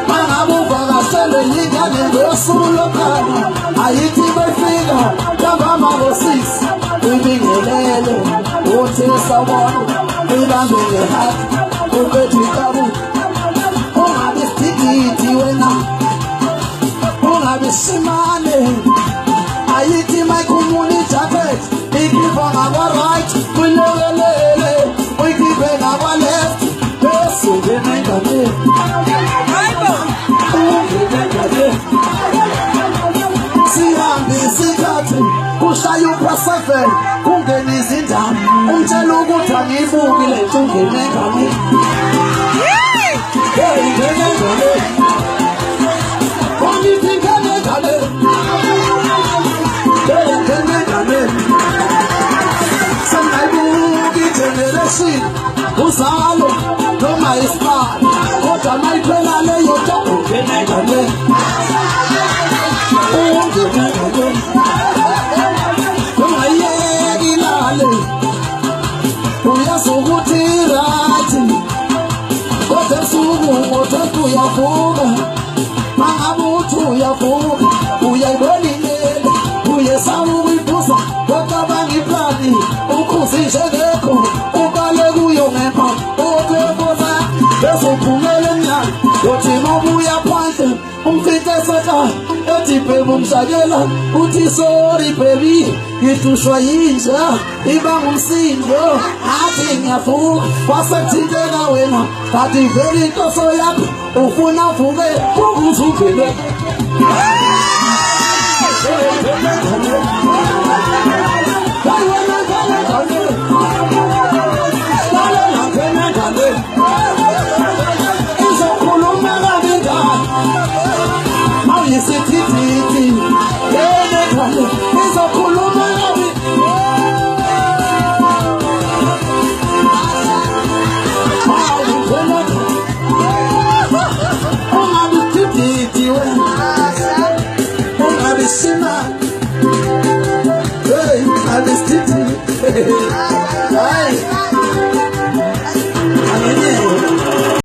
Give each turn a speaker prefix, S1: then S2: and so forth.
S1: Mangabuvakashele yingane ngosuku lokuqala ayithi befika ntambama ngo-6 ibingelele uthi sawona ibange ngehati uphethe ikabu ungabi sidikidi wena ungabi simane ayithi mayikhumula ijacket ikhipha ngakwa-right uyilekelele uyikhiphe ngakwa-left bese ungena enganeni sihambe isikhathi kushaya upha-7 kungena izindaba umtshela ukuthi angiyibukile nto ungene enganeni ungene enganeni ongithi ngene enganeni ungene enganeni sengayibuka igeneration uzalo noma isibani kodwa mayiphela leyo nto ungene enganeni ungene enganeni ungayiyeki ilale uyazi ukuthi irathi kodwa ebusuku ngothatu uyavuka mangabe uthi uyavuka uyayibona inele uyesaba ukuyiphuza wacabanga iplani ukhuzi njengekho ukale kuyo ngempa okwebuza bese uphumele emnyango uthi mabuya phandle umfihle esekhaya ethi bhebe umshayela uthi sorry baby ngihlushwa yinja ibanga umsindo athi ngiyavuka kwasekuthinteka wena kanti vele inhloso yakho ufuna uvuke ukuthi ugcine izokhuluma kabi ngani mawuyisithithithi enekale izokhuluma kabi ungabi sithithithi wena ungabi simani hey ungabi sithithithi hayi